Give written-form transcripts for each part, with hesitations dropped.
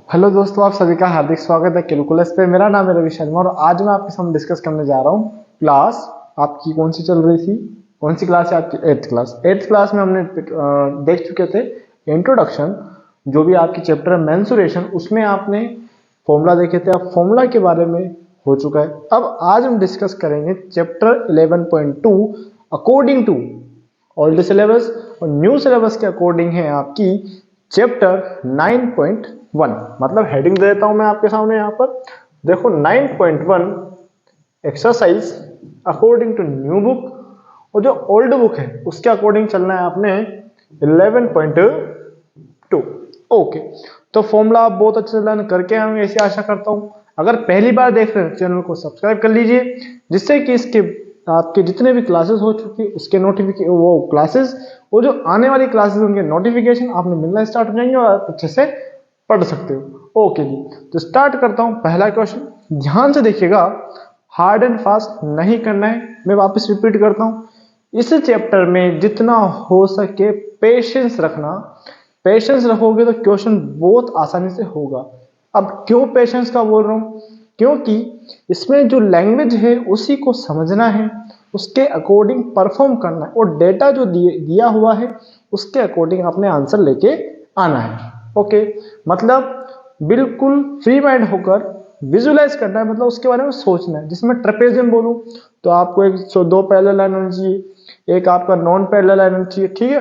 Hello दोस्तों, आप सभी का हार्दिक स्वागत है कैलकुलस पे। मेरा नाम है रवि शर्मा और आज मैं आपके सामने डिस्कस करने जा रहा हूँ क्लास आपकी कौन सी चल रही थी। कौन सी क्लास है आपकी? Eighth class. एट्थ क्लास में हमने देख चुके थे इंट्रोडक्शन, जो भी आपकी चैप्टर है मेंसुरेशन, उसमें आपने फॉर्मूला देखे थे। अब फॉर्मूला के बारे में हो चुका है। अब आज हम डिस्कस करेंगे chapter 11.2 according to old syllabus, और न्यू सिलेबस के अकॉर्डिंग है आपकी चैप्टर 9.1। मतलब हेडिंग दे देता हूं मैं आपके सामने यहाँ पर। देखो 9.1 exercise according to new book, और जो ओल्ड बुक है उसके अकॉर्डिंग चलना है आपने 11.2। ओके, तो फॉर्मूला आप बहुत अच्छे से लर्न करके आएंगे ऐसी आशा करता हूं। अगर पहली बार देख रहे हैं चैनल को सब्सक्राइब कर लीजिए, जिससे कि इसके आपके जितने भी क्लासेस हो चुकी है उसके नोटिफिकेशन, वो क्लासेस, वो जो आने वाली क्लासेस उनके नोटिफिकेशन आपने मिलना स्टार्ट हो जाएंगे और आप अच्छे से पढ़ सकते हो। ओके जी, तो स्टार्ट करता हूं। पहला क्वेश्चन ध्यान से देखिएगा, हार्ड एंड फास्ट नहीं करना है। मैं वापस रिपीट करता हूं, इस चैप्टर में जितना हो सके पेशेंस रखना। पेशेंस रखोगे तो क्वेश्चन बहुत आसानी से होगा। अब क्यों पेशेंस का बोल रहा हूं? क्योंकि इसमें जो लैंग्वेज है उसी को समझना है, उसके अकॉर्डिंग परफॉर्म करना है, और डेटा जो दिया हुआ है उसके अकॉर्डिंग अपने आंसर लेके आना है। ओके, मतलब बिल्कुल फ्री माइंड होकर विजुलाइज करना है, मतलब उसके बारे में सोचना है। जिसमें ट्रेपेजियम बोलूं तो आपको एक दो पैरेलल लाइन होनी चाहिए, एक आपका नॉन पैरेलल लाइन होनी चाहिए, ठीक है।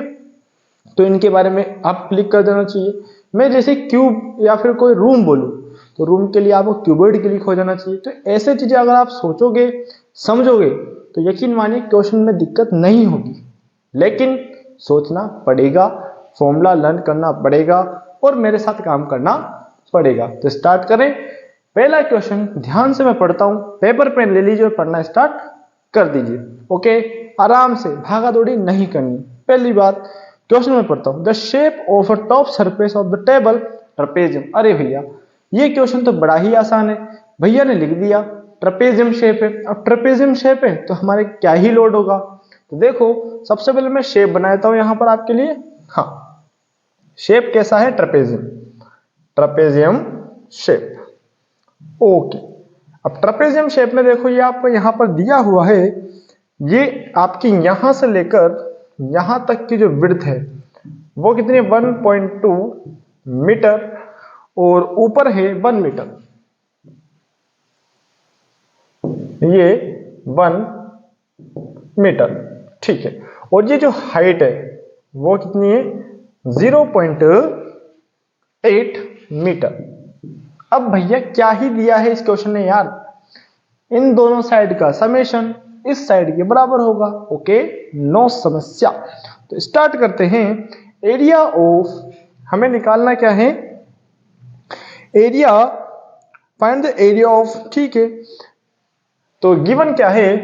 तो इनके बारे में आप क्लिक कर देना चाहिए। मैं जैसे क्यूब या फिर कोई रूम बोलूं तो रूम के लिए आपको क्यूबॉइड क्लिक हो जाना चाहिए। तो ऐसे चीजें अगर आप सोचोगे समझोगे तो यकीन मानिए क्वेश्चन में दिक्कत नहीं होगी। लेकिन सोचना पड़ेगा, फॉर्मूला लर्न करना पड़ेगा और मेरे साथ काम करना पड़ेगा। तो स्टार्ट करें। पहला क्वेश्चन ध्यान से मैं पढ़ता हूं, पेपर पेन ले लीजिए और पढ़ना स्टार्ट कर दीजिए। ओके, आराम से, भागा दौड़ी नहीं करनी। पहली बात, क्वेश्चन में पढ़ता हूं, the shape of a top surface of the table trapezium. अरे भैया, ये क्वेश्चन तो बड़ा ही आसान है। भैया ने लिख दिया ट्रेपेजियम शेप है। अब ट्रेपेजियम शेप है तो हमारे क्या ही लोड होगा। तो देखो, सबसे पहले मैं शेप बनाता हूं यहां पर आपके लिए। हाँ, शेप कैसा है? Trapezium, trapezium shape. ओके, अब ट्रेपेजियम शेप में देखो, ये आपको यहां पर दिया हुआ है, ये आपकी यहां से लेकर यहां तक की जो विड्थ है वो कितनी है? 1.2 मीटर, और ऊपर है 1 मीटर। ये 1 मीटर, ठीक है। और ये जो हाइट है वो कितनी है? 0.8 मीटर। अब भैया क्या ही दिया है इस क्वेश्चन ने यार, इन दोनों साइड का समेशन इस साइड के बराबर होगा। ओके, नो समस्या। तो स्टार्ट करते हैं। एरिया ऑफ, हमें निकालना क्या है? Area, find the area of, ठीक है। तो गिवन क्या है?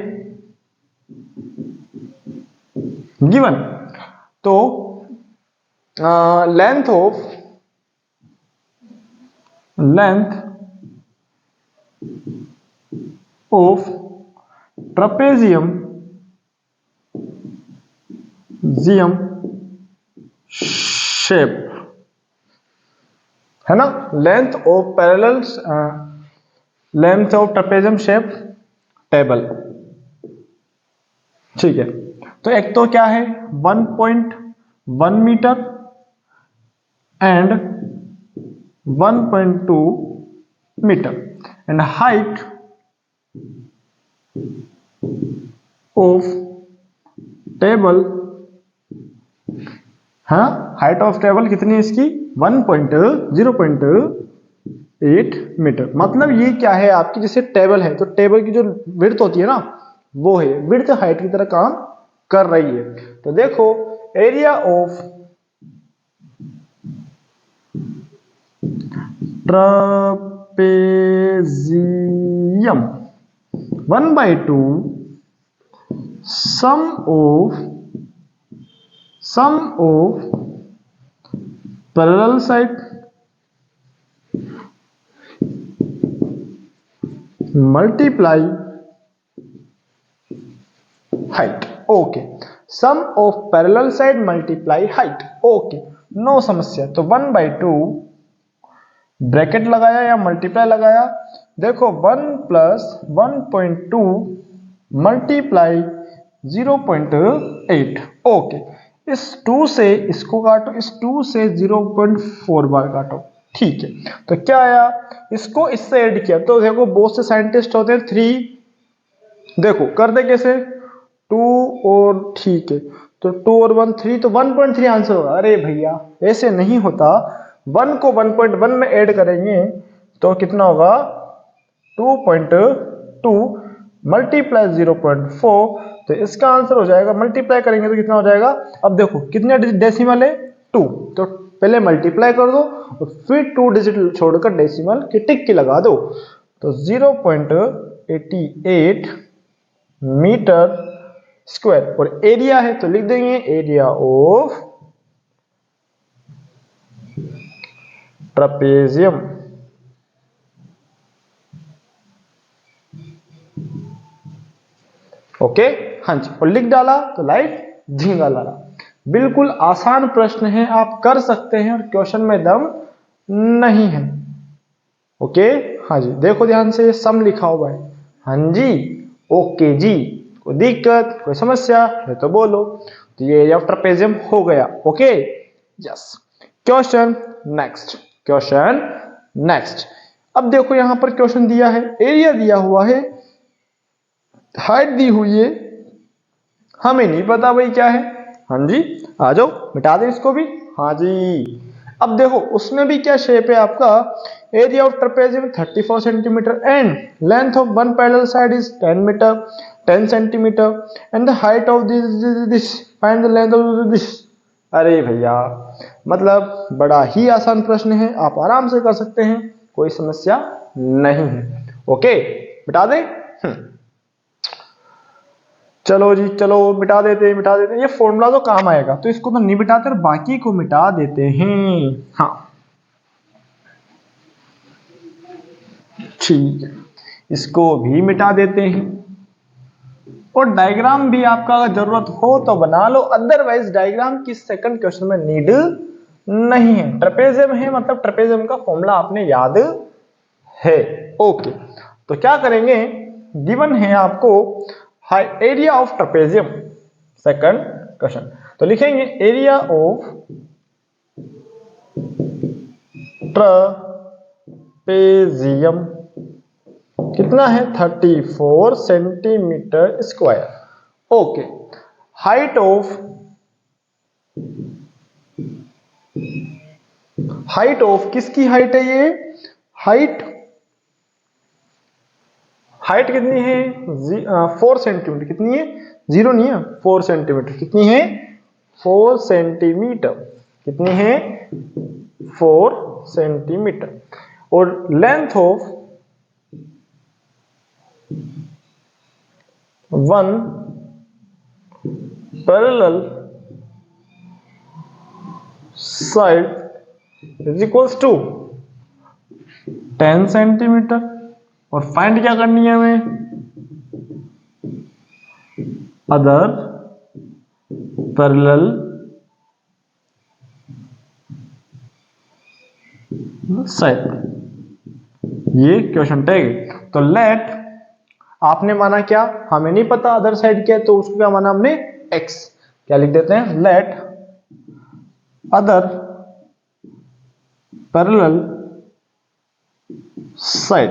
गिवन तो लेंथ ऑफ ट्रेपेजियम शेप है ना। Length of parallel, length of trapezium shape table, ठीक है। तो एक तो क्या है? 1.1 metre and 1.2 metre, and height of table, हाँ, हाइट ऑफ टेबल कितनी है इसकी? 0.8 मीटर। मतलब ये क्या है आपकी, जैसे टेबल है तो टेबल की जो विड्थ होती है ना, वो है विड्थ हाइट की तरह काम कर रही है। तो देखो, area of trapezium 1/2 sum of parallel side multiply height. Okay, sum of parallel side multiply height. Okay, no समस्या। तो 1/2 ब्रैकेट लगाया या मल्टीप्लाई लगाया, देखो 1 प्लस 1.2 मल्टीप्लाई 0.8। ओके, इस 2 से इसको काटो, इस 2 से 0.4 बार काटो, ठीक है। तो क्या आया, इसको इससे ऐड किया तो देखो बहुत से साइंटिस्ट होते हैं 3, देखो कर दे कैसे 2 और ठीक है, तो 2 और 1 3, तो 1.3 आंसर होगा। अरे भैया ऐसे नहीं होता, 1 को 1.1 में ऐड करेंगे तो कितना होगा 2.2 मल्टीप्लाई 0.4, तो इसका आंसर हो जाएगा, मल्टीप्लाई करेंगे तो कितना हो जाएगा। अब देखो कितने डेसिमल है 2, तो पहले मल्टीप्लाई कर दो और फिर 2 डिजिट छोड़कर डेसिमल की टिक की लगा दो, तो 0.88 मीटर स्क्वायर। और एरिया है तो लिख देंगे एरिया ऑफ ट्रपेजियम। ओके, हाँ जी, और लिख डाला तो लाइट झींगा लाला। बिल्कुल आसान प्रश्न है, आप कर सकते हैं और क्वेश्चन में दम नहीं है। ओके, हाँ जी, देखो ध्यान से सम लिखा हुआ है। हाँ जी, ओके जी, कोई दिक्कत कोई समस्या है तो बोलो। तो ये एरिया ऑफ ट्रपेजियम हो गया। Okay, yes. Question next, question next. अब देखो यहां पर क्वेश्चन दिया है, एरिया दिया हुआ है, हाइट दी हुई है, हमें नहीं पता भाई क्या है। हाँ जी, आ जाओ मिटा दे इसको भी। हाँ जी, अब देखो उसमें भी क्या शेप है आपका, area of trapezium 34 centimetre and length of one parallel side is 10 metre 10 centimetre and the height of this find the length of this. अरे भैया मतलब बड़ा ही आसान प्रश्न है, आप आराम से कर सकते हैं, कोई समस्या नहीं है। ओके, मिटा दे। चलो जी, चलो मिटा देते हैं, ये फॉर्मूला तो काम आएगा तो इसको तो नहीं मिटाते और बाकी को मिटा देते हैं। हाँ ठीक है, इसको भी मिटा देते हैं और डायग्राम भी आपका अगर जरूरत हो तो बना लो, अदरवाइज डायग्राम की सेकंड क्वेश्चन में नीड नहीं है। ट्रेपेजियम है मतलब ट्रेपेजियम का फॉर्मूला आपने याद है। ओके, तो क्या करेंगे, गिवन है आपको area of trapezium, second question, तो लिखेंगे एरिया ऑफ ट्रेपेजियम कितना है 34 centimetre square. Okay, height of किसकी हाइट है, ये हाइट कितनी है 4 सेंटीमीटर, कितनी है 0 नहीं है 4 सेंटीमीटर, कितनी है 4 सेंटीमीटर, कितनी है 4 सेंटीमीटर। और length of one parallel side is equals to 10 centimetre. और फाइंड क्या करनी है हमें, अदर पैरेलल साइड, ये क्वेश्चन टैग। तो लेट, आपने माना क्या, हमें नहीं पता अदर साइड क्या है, तो उसको क्या माना हमने x, क्या लिख देते हैं, let other parallel side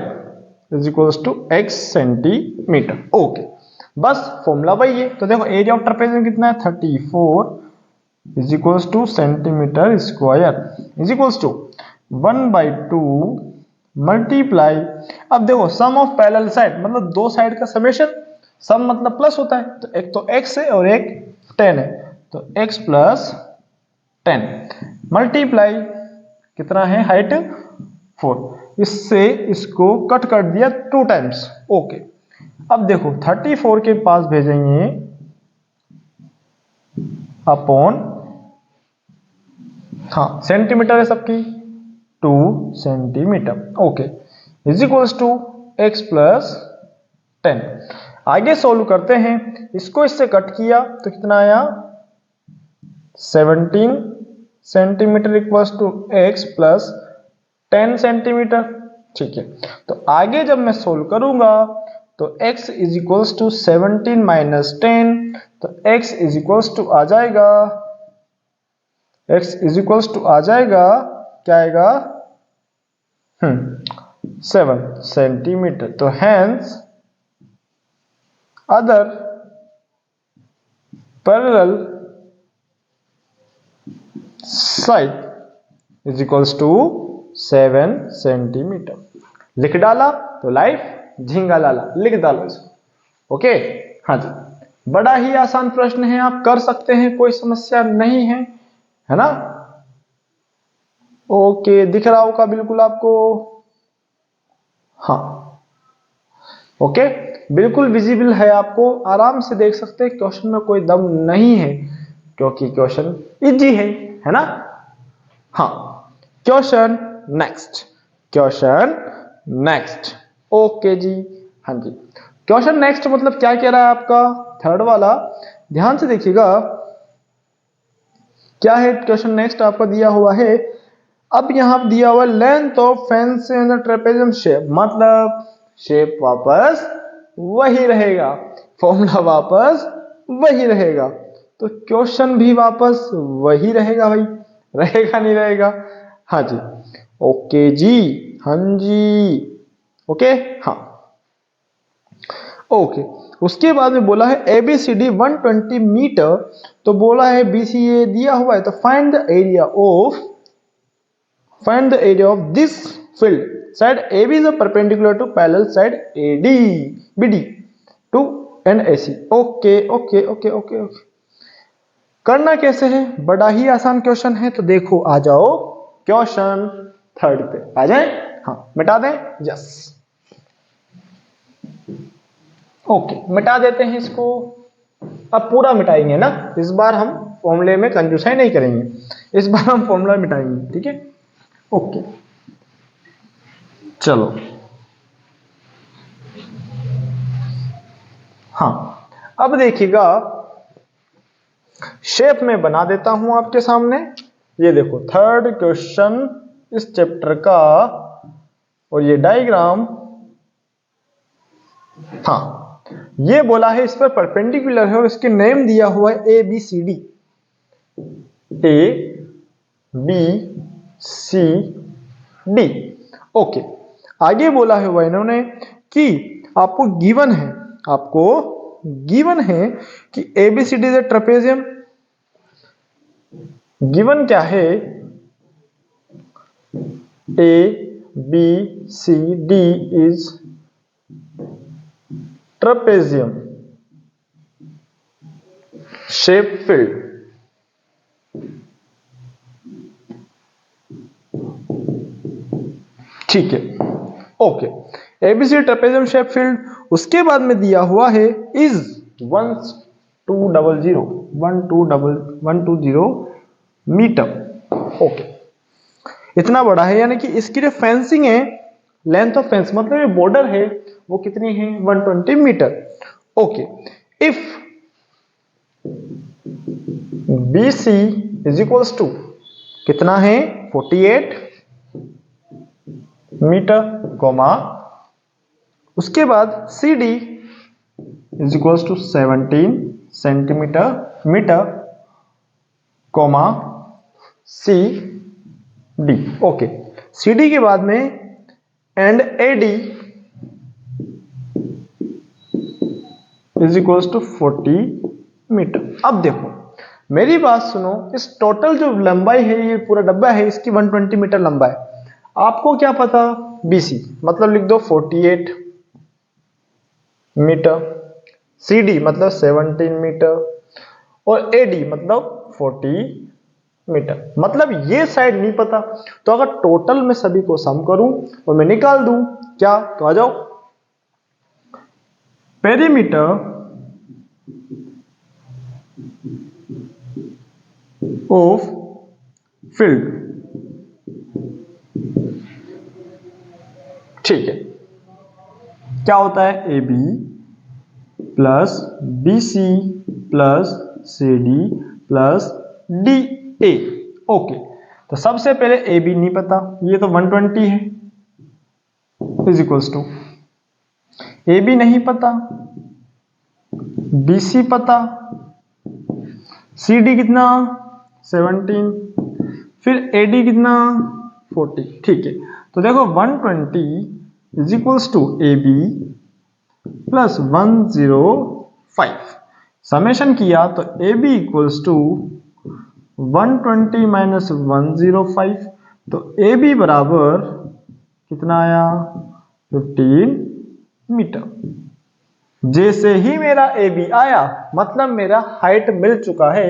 is equals to x centimetre. Okay, बस फॉर्मूला वही है। तो देखो एरिया ऑफ ट्रेपेजियम कितना है 34 is equals to centimetre square is equals to 1/2 multiply, अब देखो सम ऑफ पैरेलल साइड मतलब दो साइड का समेशन, सम मतलब प्लस होता है, तो एक तो x है और एक 10 है, तो x प्लस 10 मल्टीप्लाई कितना है हाइट 4, इससे इसको कट कर दिया 2 टाइम्स। ओके, अब देखो 34 के पास भेजेंगे अपॉन, हाँ सेंटीमीटर है सबकी 2 centimetre. Okay, is equals to x plus 10। आगे सोल्व करते हैं, इसको इससे कट किया तो कितना आया 17 centimetre equals to x plus 10 centimetre. ठीक है, तो आगे जब मैं सोल्व करूंगा तो x is equals to 17 minus 10, तो x इज इक्वल्स टू आ जाएगा, x इज इक्वल्स टू आ जाएगा, क्या आएगा, 7 सेंटीमीटर। तो hence other parallel side is equals to 7 centimetre. लिख डाला तो लाइफ झींगा लाला, लिख डालो इसको। ओके, हाँ जी, बड़ा ही आसान प्रश्न है, आप कर सकते हैं, कोई समस्या नहीं है, है ना। ओके, दिख रहा होगा बिल्कुल आपको, हाँ ओके, बिल्कुल विजिबल है आपको, आराम से देख सकते हैं, क्वेश्चन में कोई दम नहीं है क्योंकि क्वेश्चन इजी है ना। हाँ, question next, question next. Okay जी, हाँ जी, क्वेश्चन नेक्स्ट मतलब क्या कह रहा है आपका, थर्ड वाला, ध्यान से देखिएगा क्या है। क्वेश्चन नेक्स्ट आपका दिया हुआ है, अब यहां दिया हुआ length of fence in trapezium shape, मतलब शेप वापस वही रहेगा, फॉर्मूला वापस वही रहेगा, तो क्वेश्चन भी वापस वही रहेगा भाई, रहेगा नहीं रहेगा। हाँ जी, ओके जी, हाँ जी, ओके, हाँ ओके। उसके बाद में बोला है ABCD 120 मीटर, तो बोला है BCA दिया हुआ है, तो find the area of this field, side AB is perpendicular to parallel side AD BD to and AC। Okay okay okay okay okay, करना कैसे है, बड़ा ही आसान क्वेश्चन है, तो देखो आ जाओ क्वेश्चन थर्ड पे आ जाए, हाँ मिटा दें, यस ओके, मिटा देते हैं इसको। अब पूरा मिटाएंगे ना, इस बार हम फॉर्मूले में कंजूसाई नहीं करेंगे, इस बार हम फॉर्मूला मिटाएंगे, ठीक है। ओके, चलो, हाँ अब देखिएगा, शेप में बना देता हूं आपके सामने, ये देखो थर्ड क्वेश्चन इस चैप्टर का, और ये डायग्राम, हाँ ये बोला है इस पर परपेंडिकुलर है, और इसके नेम दिया हुआ है ABCD, ABCD। ओके, आगे बोला है वह इन्होंने कि आपको गिवन है कि ABCD is a trapezium, given क्या है, ABCD is trapezium shape field. ठीक है, okay, ABCD trapezium shape field. उसके बाद में दिया हुआ है इज 1220 मीटर। ओके, इतना बड़ा है, यानी कि इसकी जो फेंसिंग है, लेंथ ऑफ फेंस मतलब ये बॉर्डर है, वो कितनी है, 120 metre. Okay, if BC is equals to कितना है, 48 मीटर, कोमा, उसके बाद CD is equals to 17 centimetre, comma CD। Okay, CD के बाद में and AD is equals to 40 metre. अब देखो मेरी बात सुनो, इस टोटल जो लंबाई है, ये पूरा डब्बा है, इसकी 120 मीटर लंबाई, आपको क्या पता, BC मतलब लिख दो 48 मीटर, CD मतलब 17 मीटर, और AD मतलब 40 मीटर। मतलब ये साइड नहीं पता, तो अगर टोटल में सभी को सम करूं और मैं निकाल दूं क्या, तो आ जाओ, पेरीमीटर ऑफ फील्ड। ठीक है, क्या होता है, AB plus BC plus CD plus DA। Okay, तो सबसे पहले ए बी नहीं पता, ये तो 120 है, is equals to A B नहीं पता, बी सी पता, सी डी कितना 17, फिर ए डी कितना 40। ठीक है, तो देखो 120 is equals to A B plus 105, summation किया तो A B equals to 120 minus 105, तो ए बी बराबर कितना आया 15 मीटर। जैसे ही मेरा ए बी आया मतलब मेरा हाइट मिल चुका है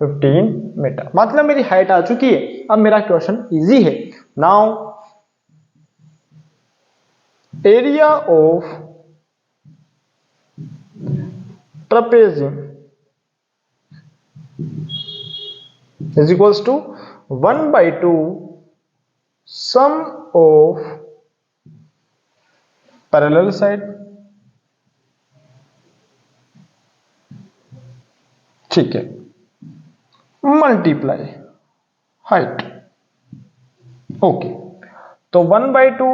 15 मीटर, मतलब मेरी हाइट आ चुकी है। अब मेरा क्वेश्चन इजी है। Now area of trapezium is equals to 1/2 sum of parallel side। ठीक है, मल्टीप्लाई हाइट। ओके, तो 1/2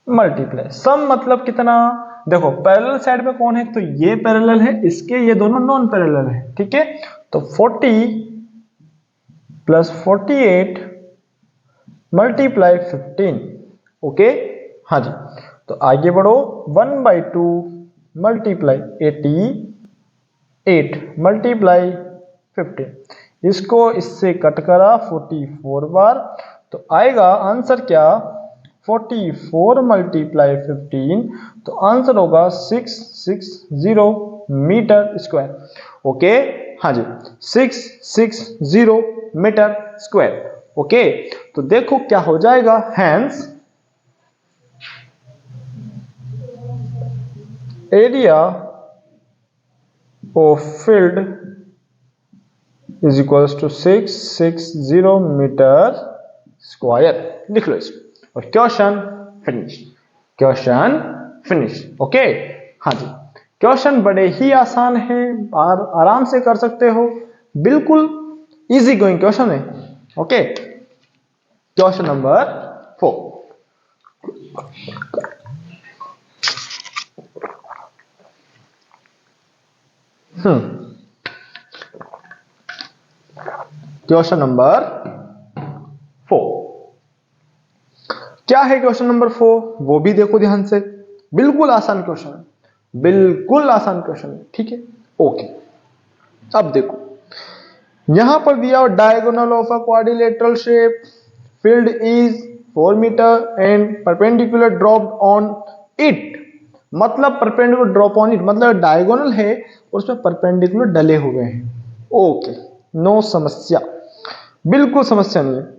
मल्टीप्लाई सम मतलब कितना, देखो पैरेलल साइड में कौन है, तो ये पैरेलल है, इसके ये दोनों नॉन पैरेलल है। ठीक है, तो 40 प्लस 48 मल्टीप्लाई 15। ओके, हाँ जी, तो आगे बढ़ो, 1/2 मल्टीप्लाई 88 मल्टीप्लाई 15, इसको इससे कट करा 44 बार, तो आएगा आंसर क्या 44 मल्टीप्लाई 15, तो आंसर होगा 660 मीटर स्क्वायर। ओके, हाँ जी, 660 मीटर स्क्वायर। ओके, तो देखो क्या हो जाएगा, hence area of field is equals to 660 metre square. लिख लो इसको, और question finish, question finish. Okay, हाँ जी, क्वेश्चन बड़े ही आसान है, आराम से कर सकते हो, बिल्कुल इजी गोइंग क्वेश्चन है। Okay, question number 4। Question number 4 क्या है, क्वेश्चन नंबर 4 वो भी देखो ध्यान से, बिल्कुल आसान क्वेश्चन है, बिल्कुल आसान क्वेश्चन है। ठीक है, ओके, अब देखो यहां पर दिया diagonal of a quadrilateral shape, field is 4 metre and perpendicular dropped on it, मतलब परपेंडिकुलर ड्रॉप ऑन इट मतलब डायगोनल है और उसमें परपेंडिकुलर डले हुए हैं। ओके, नो समस्या, बिल्कुल समस्या नहीं है।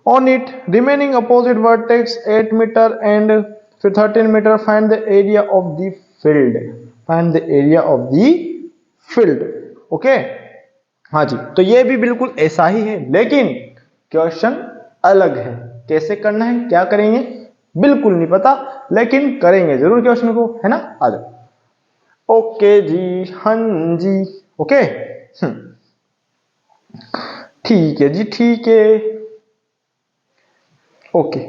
On it remaining opposite vertex 8 metre and फिर 13 metre, find the area of the field, find the area of the field. Okay, हाँ जी, तो ये भी बिल्कुल ऐसा ही है, लेकिन क्वेश्चन अलग है। कैसे करना है, क्या करेंगे, बिल्कुल नहीं पता, लेकिन करेंगे जरूर क्वेश्चन को, है ना। आ जाओ। ओके जी, हाँ जी, ओके, ठीक है जी, ठीक है, ओके।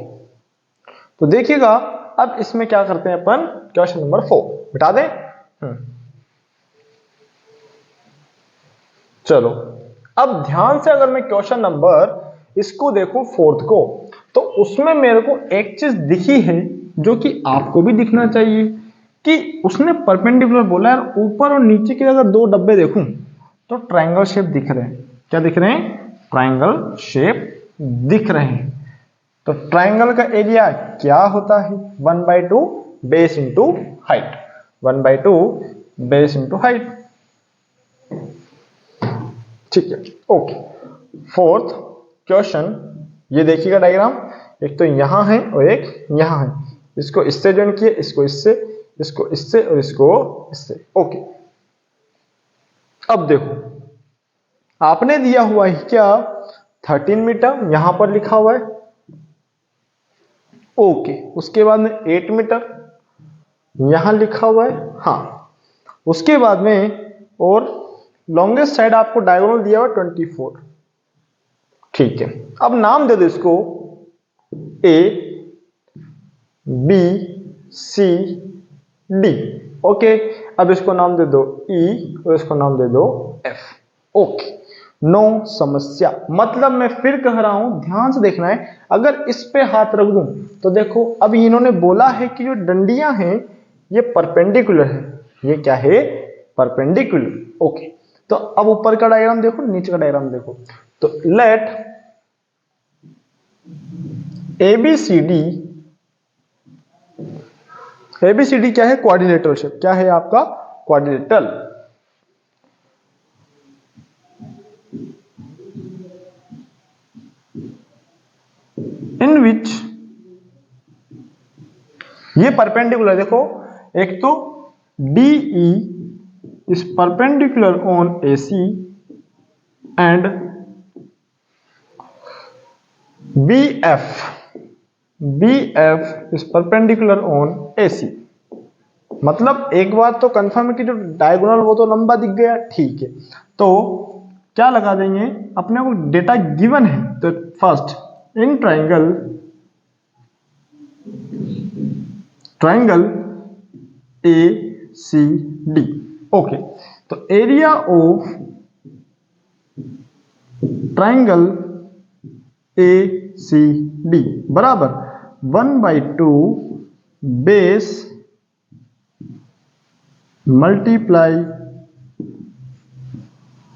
तो देखिएगा अब इसमें क्या करते हैं अपन, क्वेश्चन नंबर 4 बिठा दें। चलो, अब ध्यान से अगर मैं क्वेश्चन नंबर इसको देखूं 4th को, तो उसमें मेरे को एक चीज दिखी है जो कि आपको भी दिखना चाहिए, कि उसने परपेंडिकुलर बोला है, ऊपर और नीचे के अगर दो डब्बे देखूं तो ट्रायंगल शेप दिख रहे हैं। क्या दिख रहे हैं, ट्रायंगल शेप दिख रहे हैं। तो ट्रायंगल का एरिया क्या होता है, 1/2 base into height, 1/2 base into height. ठीक है, ओके। 4th क्वेश्चन, ये देखिएगा डायग्राम, एक तो यहां है और एक यहां है, इसको इससे ज्वाइन किए, इसको इससे, इसको इससे और इसको इससे। ओके, अब देखो आपने दिया हुआ है क्या 13 मीटर यहां पर लिखा हुआ है। ओके, उसके बाद में 8 मीटर यहां लिखा हुआ है, हाँ, उसके बाद में और लॉन्गेस्ट साइड आपको डायगोनल दिया हुआ 24, ठीक है, अब नाम दे दो इसको A B C D. Okay, अब इसको नाम दे दो ई और इसको नाम दे दो एफ। ओके, नो समस्या। मतलब मैं फिर कह रहा हूं, ध्यान से देखना है, अगर इस पे हाथ रख दूं तो देखो अब इन्होंने बोला है कि जो डंडियां हैं ये परपेंडिकुलर है। ये क्या है? परपेंडिकुलर। ओके, तो अब ऊपर का डायग्राम देखो, नीचे का डायग्राम देखो। तो लेट एबीसीडी क्या है? Quadrilateral shape. क्या है आपका? क्वाड्रिलेटरल। इन विच ये परपेंडिकुलर, देखो एक तो DE is perpendicular on AC and BF is perpendicular on AC। मतलब एक बात तो कंफर्म है कि जो डायगोनल वो तो लंबा दिख गया, ठीक है। तो क्या लगा देंगे, अपने को डेटा गिवन है तो first in triangle ACD। Okay, तो एरिया ऑफ ट्राइंगल ACD बराबर 1/2 बेस मल्टीप्लाई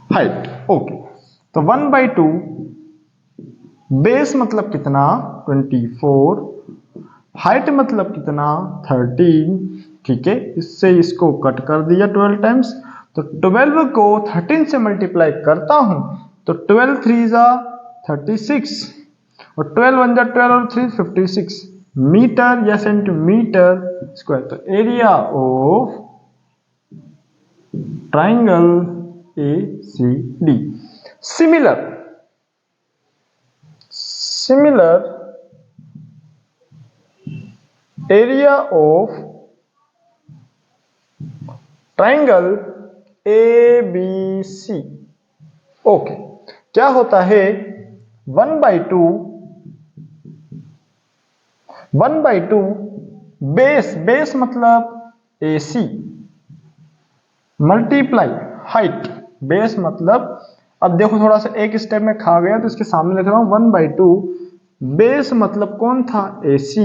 हाइट। ओके, तो 1/2 बेस मतलब कितना? 24, हाइट मतलब कितना? 13। ठीक है, इससे इसको कट कर दिया 12 टाइम्स। तो 12 को 13 से मल्टीप्लाई करता हूं तो 12 3 जा 36 और 12 1 जा 12 और 3 56 मीटर या सेंटीमीटर स्क्वायर। तो area of triangle ACD। Similar area of triangle ABC। Okay, क्या होता है? 1/2 बेस मतलब AC मल्टीप्लाई हाइट। बेस मतलब, अब देखो थोड़ा सा एक स्टेप में खा गया तो इसके सामने लिख रहा हूं 1/2 बेस मतलब कौन था? AC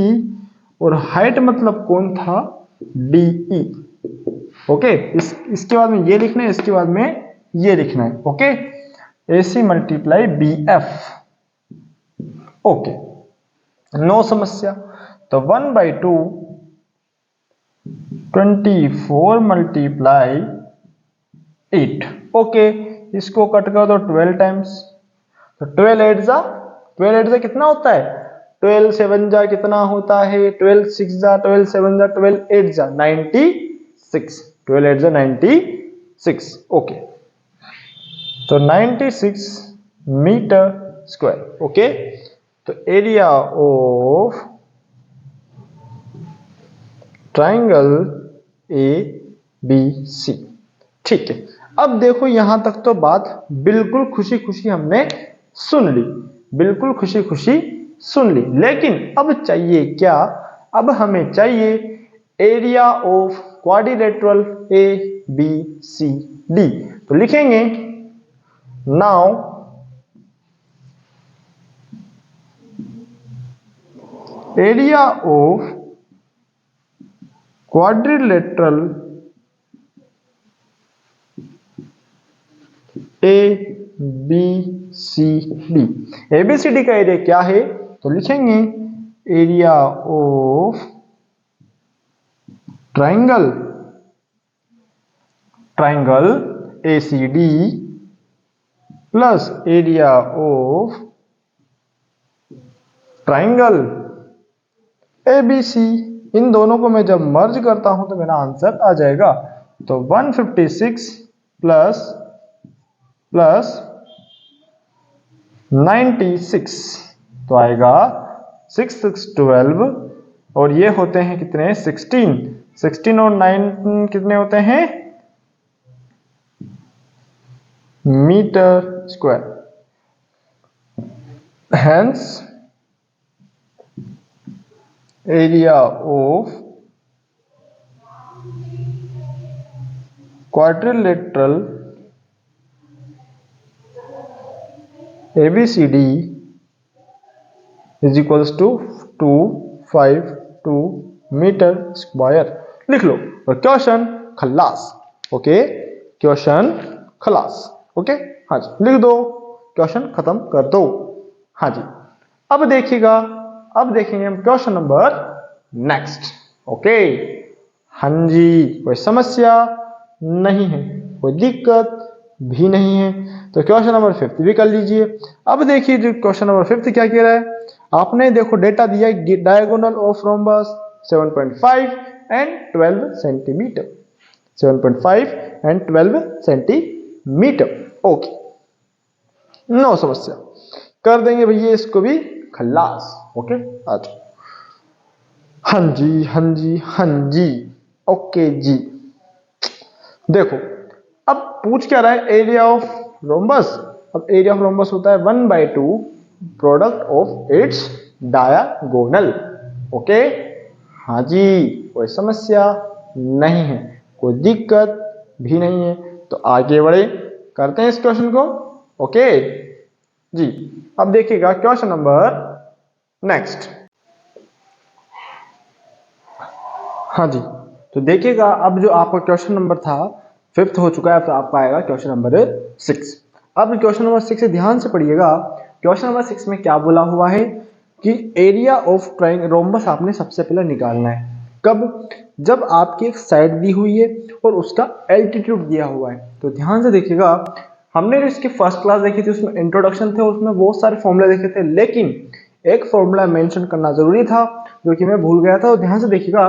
और हाइट मतलब कौन था? DE। ओके, इसके बाद में ये लिखना है, इसके बाद में ये लिखना है। Okay, AC multiply BF। Okay, no समस्या। तो 1/2 24 मल्टीप्लाई 8। ओके, इसको कट कर दो 12 टाइम्स। तो 12 8 जा कितना होता है? 12 7 जा कितना होता है? 12 6 जा 12 7 जा 12 8 जा 96। 12 8 जा 96। ओके, तो 96 मीटर स्क्वायर। ओके, तो एरिया ऑफ ट्राइंगल ABC। ठीक है, अब देखो यहां तक तो बात बिल्कुल खुशी खुशी हमने सुन ली, बिल्कुल खुशी खुशी सुन ली। लेकिन अब चाहिए क्या? अब हमें चाहिए एरिया ऑफ क्वाड्रिलेटरल ABCD। तो लिखेंगे now area of quadrilateral ABCD। ABCD का एरिया क्या है? तो लिखेंगे area of triangle ACD plus area of triangle ABC। इन दोनों को मैं जब मर्ज करता हूं तो मेरा आंसर आ जाएगा। तो 156 प्लस 96 तो आएगा 6 6 12 और ये होते हैं कितने? 16 और 9 कितने होते हैं? Metre square. Hence, area of quadrilateral ABCD is equals to 252 metre square. लिख लो और क्वेश्चन खल्लास। ओके, क्वेश्चन खलास। ओके, हाँ जी, लिख दो, क्वेश्चन खत्म कर दो। हाँ जी, अब देखिएगा, अब देखेंगे हम क्वेश्चन नंबर नेक्स्ट। ओके, हाँ जी, कोई समस्या नहीं है, कोई दिक्कत भी नहीं है, तो क्वेश्चन नंबर 5 भी कर लीजिए। अब देखिए जो क्वेश्चन नंबर 5 क्या कह रहा है, आपने देखो डेटा दिया है, diagonal of rhombus 7.5 and 12 centimetre, 7.5 and 12 centimetre. Okay, no समस्या, कर देंगे भैया इसको भी खल्लास। ओके, आज हाँ जी, हाँ जी, हाँ जी, ओके जी। देखो अब पूछ क्या रहा है, एरिया ऑफ रोम्बस। अब एरिया ऑफ रोम्बस होता है 1/2 product of its diagonal. Okay, हाँ जी, कोई समस्या नहीं है, कोई दिक्कत भी नहीं है, तो आगे बढ़े, करते हैं इस क्वेश्चन को। ओके जी, अब देखिएगा क्वेश्चन नंबर नेक्स्ट। हाँ जी, तो देखिएगा अब जो आपका क्वेश्चन नंबर था 5th हो चुका है, तो आपका आएगा क्वेश्चन नंबर 6। अब क्वेश्चन नंबर 6 से ध्यान से पढ़िएगा। क्वेश्चन नंबर 6 में क्या बोला हुआ है कि एरिया ऑफ ट्रायंगल रोम्बस आपने सबसे पहले निकालना है। कब? जब आपकी एक साइड दी हुई है और उसका एल्टीट्यूड दिया हुआ है। तो ध्यान से देखिएगा, हमने जो इसकी फर्स्ट क्लास देखी थी उसमें इंट्रोडक्शन थे, उसमें बहुत सारे फॉर्मूले देखे थे, लेकिन एक फॉर्मूला मेंशन करना जरूरी था जो कि मैं भूल गया था। और ध्यान से देखिएगा,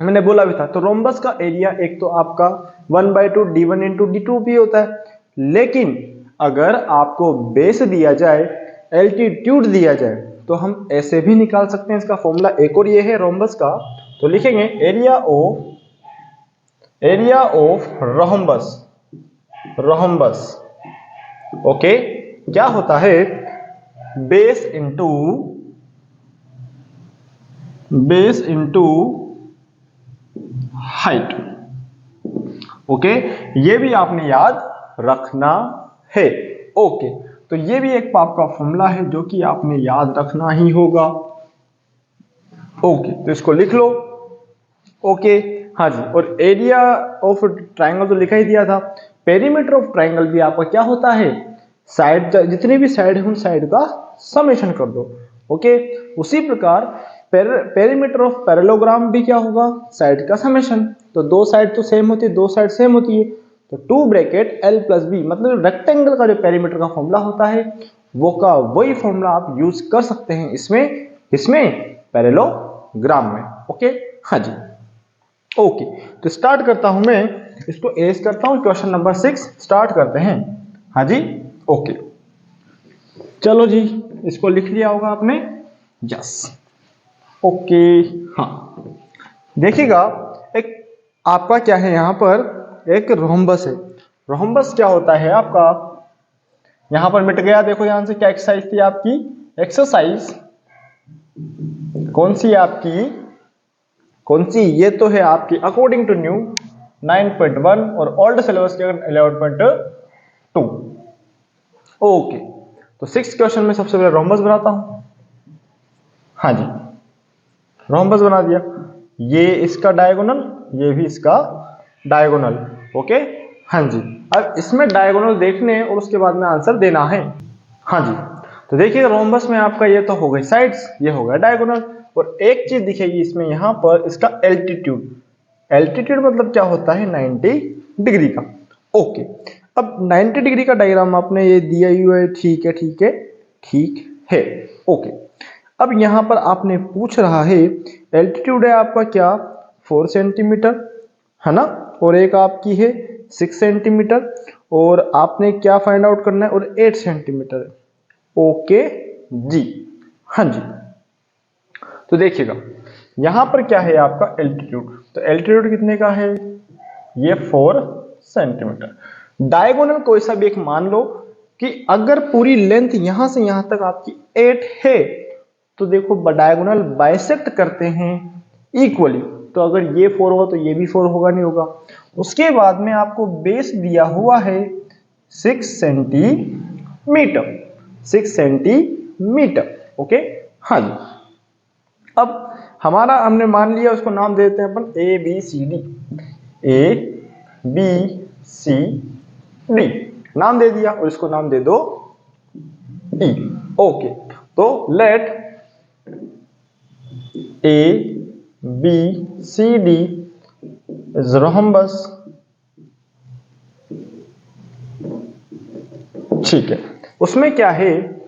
मैंने बोला भी था, तो रोम्बस का एरिया एक तो आपका 1/2 d1 इंटू d2 भी होता है, लेकिन अगर आपको बेस दिया जाए, एल्टीट्यूड दिया जाए, तो हम ऐसे भी निकाल सकते हैं। इसका फॉर्मूला एक और ये है रोम्बस का, तो लिखेंगे area of rhombus. Rhombus okay, क्या होता है, बेस इंटू हाइट। ओके, ये भी आपने याद रखना है। ओके, तो ये भी एक आपका फॉर्मूला है जो कि आपने याद रखना ही होगा। ओके, तो इसको लिख लो। ओके, हाँ जी, और एरिया ऑफ ट्राइंगल तो लिखा ही दिया था। पेरीमीटर ऑफ ट्राइंगल भी आपका क्या होता है, साइड, जितनी भी साइड है उन साइड का समेशन कर दो। ओके, उसी प्रकार पेरीमीटर ऑफ पैरेललोग्राम भी क्या होगा, साइड का समेशन। तो दो साइड तो सेम होती है, दो साइड सेम होती है, तो 2 ब्रैकेट L प्लस बी, मतलब रेक्टेंगल का जो पेरीमीटर का फॉर्मूला होता है वो का वही फॉर्मूला आप यूज कर सकते हैं इसमें पैरेललोग्राम में। ओके, हाँ जी, ओके, तो स्टार्ट करता हूं मैं, इसको एज करता हूं, क्वेश्चन नंबर 6 स्टार्ट करते हैं। हाँ जी, ओके, चलो जी, इसको लिख लिया होगा आपने, यस। ओके, हाँ, देखिएगा, एक आपका क्या है, यहां पर एक रोम्बस है। रोम्बस क्या होता है आपका, यहां पर मिट गया, देखो ध्यान से, क्या एक्सरसाइज थी आपकी, एक्सरसाइज कौन सी आपकी, कौन सी, ये तो है आपकी अकॉर्डिंग टू न्यू 9.1 और ओल्ड सिलेबस के 11.2। ओके, तो 6th क्वेश्चन में सबसे पहले रोम्बस बनाता हूं। हाँ जी, रोम्बस बना दिया, ये इसका डायगोनल, ये भी इसका डायगोनल। ओके, हाँ जी, अब इसमें डायगोनल देखने और उसके बाद में आंसर देना है। हाँ जी, तो देखिए रोम्बस में आपका ये तो हो गई साइड्स, ये हो गया डायगोनल, और एक चीज दिखेगी इसमें, यहां पर इसका एल्टीट्यूड। एल्टीट्यूड मतलब क्या होता है, 90 डिग्री का। ओके, अब 90 डिग्री का डायग्राम आपने ये दिया ही हुआ है, ठीक है, ठीक है, ठीक है। ओके, अब यहां पर आपने पूछ रहा है, एल्टीट्यूड है आपका क्या, 4 सेंटीमीटर है ना, और एक आपकी है 6 सेंटीमीटर, और आपने क्या फाइंड आउट करना है, और 8 सेंटीमीटर है। ओके जी, हाँ जी, तो देखिएगा यहां पर क्या है आपका एल्टीट्यूड, तो एल्टीट्यूड कितने का है, ये 4 सेंटीमीटर। डायगोनल कोई सा भी एक मान लो, कि अगर पूरी लेंथ यहां से यहां तक आपकी 8 है तो देखो डायगोनल बाइसेक्ट करते हैं इक्वली। तो अगर ये 4 होगा तो ये भी 4 होगा, नहीं होगा। उसके बाद में आपको बेस दिया हुआ है 6 सेंटीमीटर, 6 सेंटीमीटर। ओके, हाँ जी। अब हमारा हमने मान लिया, उसको नाम दे देते हैं अपन A B C D, A B C D नाम दे दिया, और इसको नाम दे दो ई। ओके, तो let A B C D is rhombus. ठीक है, उसमें क्या है,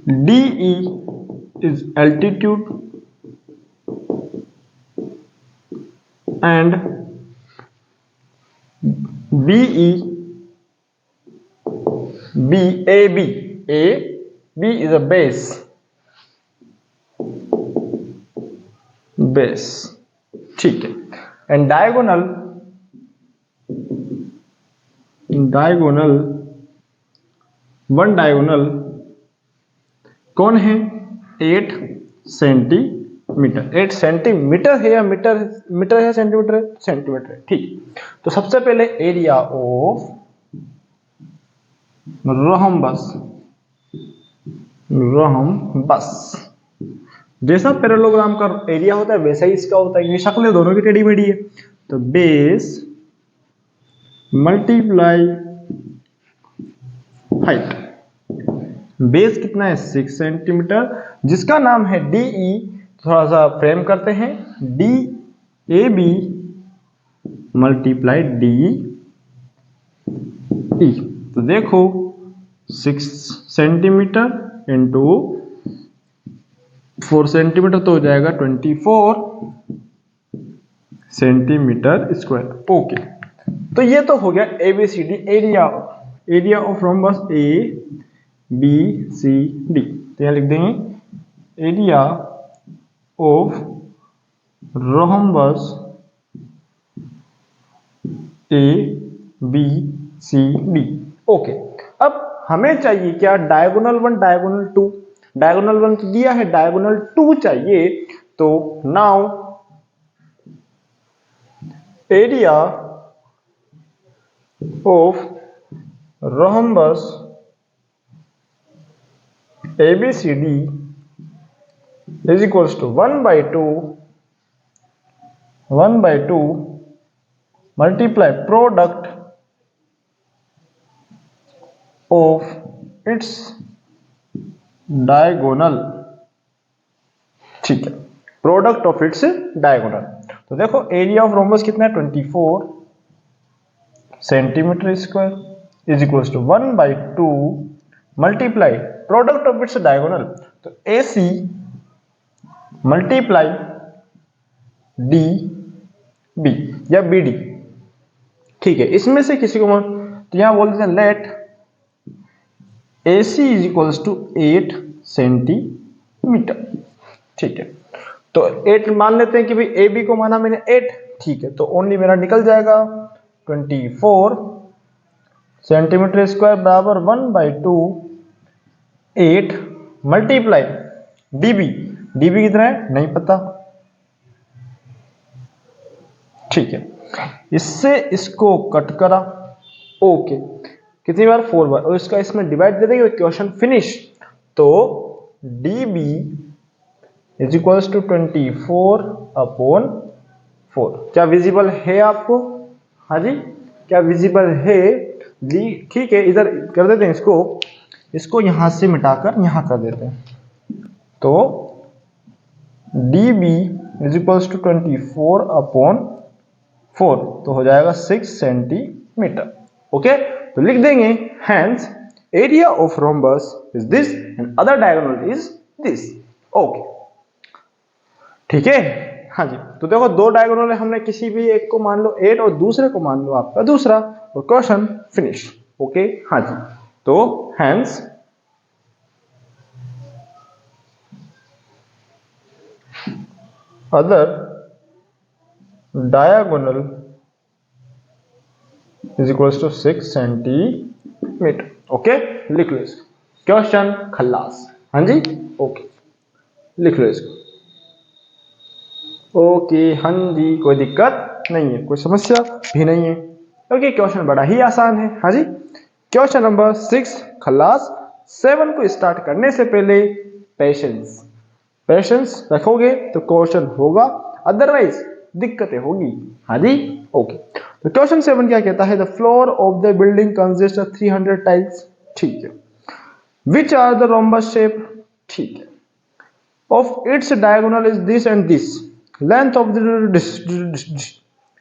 D E is altitude and BE AB is a base, ठीक है। and diagonal one diagonal कौन है, 8 सेंटीमीटर। 8 सेंटीमीटर है या मीटर है, सेंटीमीटर है, सेंटीमीटर है, ठीक। तो सबसे पहले एरिया ऑफ रोहम्बस, जैसा पैरेललोग्राम का एरिया होता है वैसा ही इसका होता है। ये शक्लें दोनों की टेढ़ी मेढ़ी है। तो बेस मल्टीप्लाई हाइट, बेस कितना है 6 सेंटीमीटर, जिसका नाम है डीई। थोड़ा सा फ्रेम करते हैं, D A B multiply D E. तो देखो 6 सेंटीमीटर इंटू 4 सेंटीमीटर तो हो जाएगा 24 सेंटीमीटर स्क्वायर। ओके, तो ये तो हो गया ABCD area of rhombus A B C D. तो यहां लिख देंगे area of rhombus A B C D. Okay, अब हमें चाहिए क्या, डायगोनल 1 डायगोनल 2। डायगोनल 1 तो दिया है, डायगोनल 2 चाहिए। तो now area of rhombus ABCD is equals to 1 by 2 multiply product of its diagonal। ठीक है, प्रोडक्ट ऑफ इट्स डायगोनल। तो देखो एरिया ऑफ रोम्बस कितना है 24 centimetre square is equals to 1 by 2 multiply product of its diagonal. तो AC multiply D B या BD। ठीक है, इसमें से किसी को तो यहां बोल देते हैं let AC is equals to 8 centimetre. ठीक है, तो 8 मान लेते हैं कि भाई AB को माना मैंने 8। ठीक है, तो ओनली मेरा निकल जाएगा 24 सेंटीमीटर स्क्वायर बराबर 1 by 2 8 मल्टीप्लाई डीबी कितना है नहीं पता। ठीक है, इससे इसको कट करा। ओके, कितनी बार 4 बार, और इसका इसमें डिवाइड दे देंगे, क्वेश्चन फिनिश। तो डीबी इज इक्वल्स टू 24/4। क्या विजिबल है आपको? हाँ जी, क्या विजिबल है? ठीक है, इधर कर देते हैं इसको यहां से मिटाकर यहां कर देते हैं। तो dB इज इक्वल्स टू 24/4 तो हो जाएगा 6 सेंटीमीटर। ओके, तो लिख देंगे hence area of rhombus is this and other diagonal is this. Okay, ठीक है। हाँ जी, तो देखो 2 डायगोनल है, हमने किसी भी एक को मान लो 8 और दूसरे को मान लो आपका दूसरा, और क्वेश्चन फिनिश। ओके, हाँ जी, तो hence other diagonal is equals to 6 centimeter। Centimetre. Okay, लिख लो इसको, क्वेश्चन खल्लास। हाँ जी, ओके, लिख लो इसको। ओके, हाँ जी, कोई दिक्कत नहीं है, कोई समस्या भी नहीं है, क्योंकि क्वेश्चन बड़ा ही आसान है। हाँ जी, क्वेश्चन नंबर 6 खल्लास। 7 को स्टार्ट करने से पहले पेशेंस, पेशेंस रखोगे तो क्वेश्चन होगा, अदरवाइज दिक्कतें होगी। हाँ जी, ओके। तो क्वेश्चन 7 क्या कहता है, the floor of the building consist of 300 tiles. ठीक है, which are the rhombus shape. ठीक है, of its diagonal is this and this, length of the,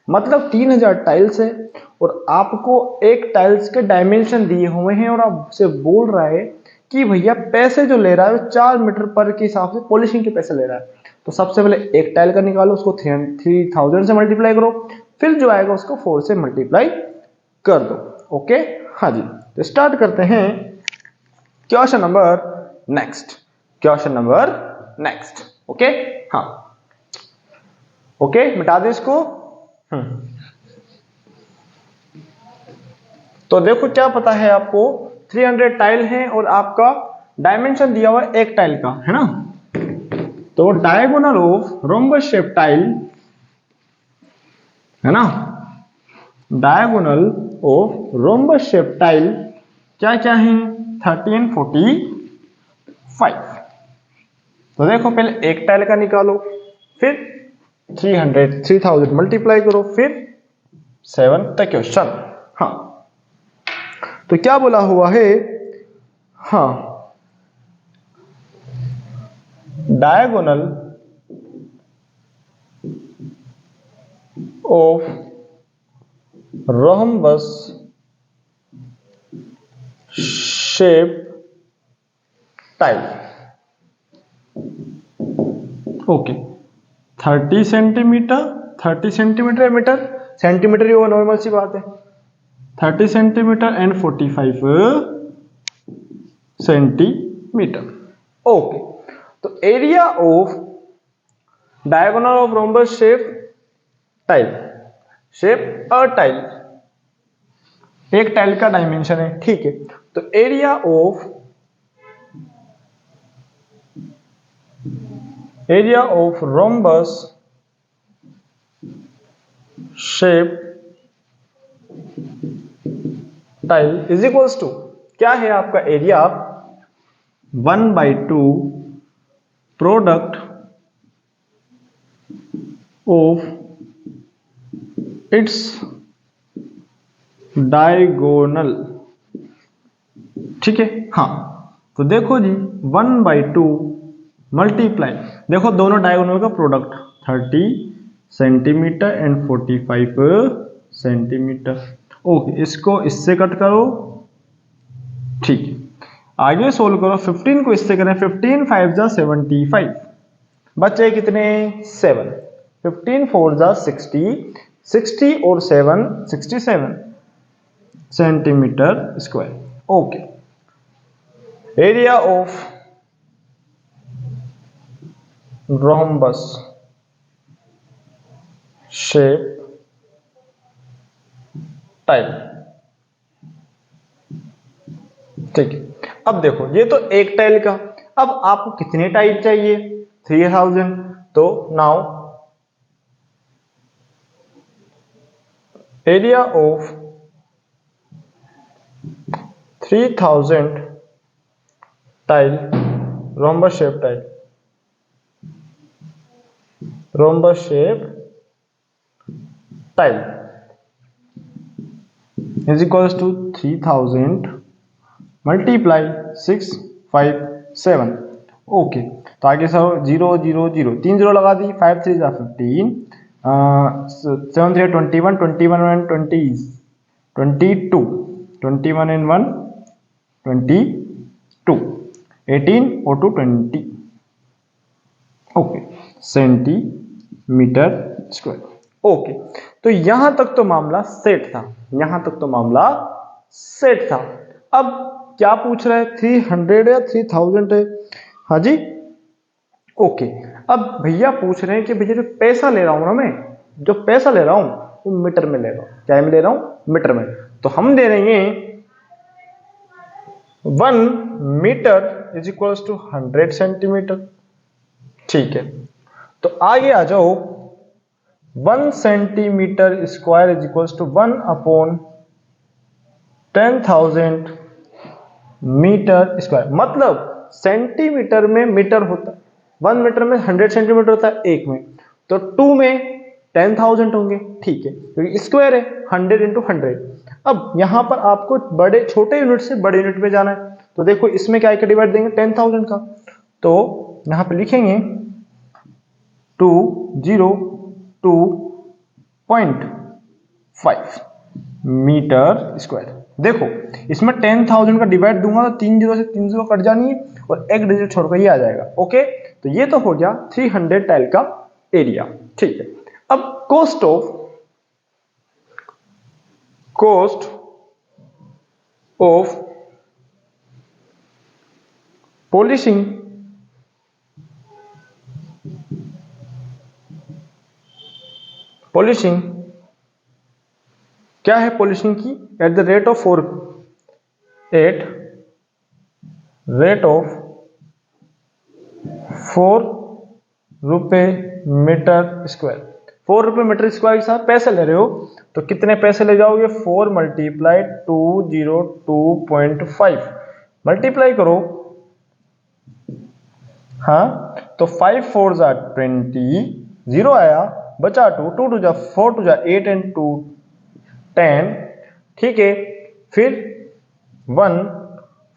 मतलब 3000 टाइल्स है और आपको एक टाइल्स के डायमेंशन दिए हुए हैं और आपसे बोल रहा है कि भैया पैसे जो ले रहा है वो 4 मीटर पर के हिसाब से पॉलिशिंग के पैसे ले रहा है। तो सबसे पहले एक टाइल का निकालो, उसको 3000 से मल्टीप्लाई करो, फिर जो आएगा उसको 4 से मल्टीप्लाई कर दो। ओके, हाँ जी, तो स्टार्ट करते हैं question number next, question number next. Okay, हाँ, ओके, मिटा दे इसको। तो देखो क्या पता है आपको, 300 टाइल है और आपका डायमेंशन दिया हुआ है एक टाइल का, है ना। तो diagonal of rhombus shape tile, है ना, diagonal of rhombus shape tile क्या क्या है, 30 और 45। तो देखो पहले एक टाइल का निकालो, फिर 3000 मल्टीप्लाई करो, फिर 7 तक क्वेश्चन। हाँ, तो क्या बोला हुआ है, हाँ, diagonal of rhombus shape tile. Okay, 30 centimetre, 30 centimetre metre, centimetre ही होगा, नॉर्मल सी बात है, 30 सेंटीमीटर एंड 45 सेंटीमीटर। ओके, तो area of diagonal of rhombus shape tile, shape a tile, एक टाइल का डायमेंशन है। ठीक है, तो area of rhombus shape tile is equals to, क्या है आपका area, 1/2 product of its diagonal. ठीक है, हाँ, तो देखो जी 1/2 मल्टीप्लाई, देखो दोनों डायगोनल का product 30 centimetre and 45 centimetre. Okay, इसको इससे कट करो। ठीक है, आगे सोल्व करो, 15 को इससे करें, 15 5 जा 75, बचे कितने 7, 15 4 जा 60, 60 और 7 67 centimetre square. Okay, area of rhombus shape tile. ठीक है, अब देखो ये तो एक टाइल का, अब आपको कितने टाइल चाहिए, 3000। तो now area of 3000 tile, rhombus shape tile, rhombus shape tile is equals to 3000 multiply 657। Okay, तो आगे सर 0 0 0, 3 0 लगा दी, 5 3 जा 15, 7 3 21, 21 1 20, 22, 21 and 1 22, 18 और 2 20। Okay, centimetre square. ओके, तो यहां तक तो मामला सेट था, यहां तक तो मामला सेट था। अब क्या पूछ रहा है, 300 या 3000 है। हाँ जी, ओके, अब भैया पूछ रहे हैं कि भैया जो पैसा ले रहा हूं ना, मैं जो पैसा ले रहा हूं वो मीटर में ले रहा हूं, क्या में ले रहा हूं, मीटर में। तो हम दे देंगे 1 metre is equals to 100 centimetre. ठीक है, तो आगे आ जाओ, 1 centimetre square is equals to 1 upon 10,000 metre square. मतलब सेंटीमीटर में मीटर होता है, 1 मीटर में 100 सेंटीमीटर होता है, 1 में, तो 2 में 10,000 होंगे। ठीक है, क्योंकि स्क्वायर है, 100 इंटू 100। अब यहां पर आपको बड़े छोटे यूनिट से बड़े यूनिट में जाना है, तो देखो इसमें क्या डिवाइड देंगे, 10,000 का, तो यहां पे लिखेंगे 202.5 मीटर स्क्वायर। देखो इसमें 10,000 का डिवाइड दूंगा तो 3 जीरो से 3 जीरो कट जानी है और एक डिजिट छोड़कर ये आ जाएगा। ओके, तो ये तो हो गया 300 टाइल का एरिया। ठीक है, अब कॉस्ट ऑफ पॉलिशिंग क्या है पॉलिशिंग की, एट द रेट ऑफ 4 रुपए मीटर स्क्वायर। 4 रुपए मीटर स्क्वायर के साथ पैसे ले रहे हो, तो कितने पैसे ले जाओगे, 4 मल्टीप्लाई 202.5 मल्टीप्लाई करो, हाँ, तो 5 4 जा 20, 0 आया, बचा 2, 2 2 जा 4, 2 जा 8 एंड 2 10। ठीक है, फिर 1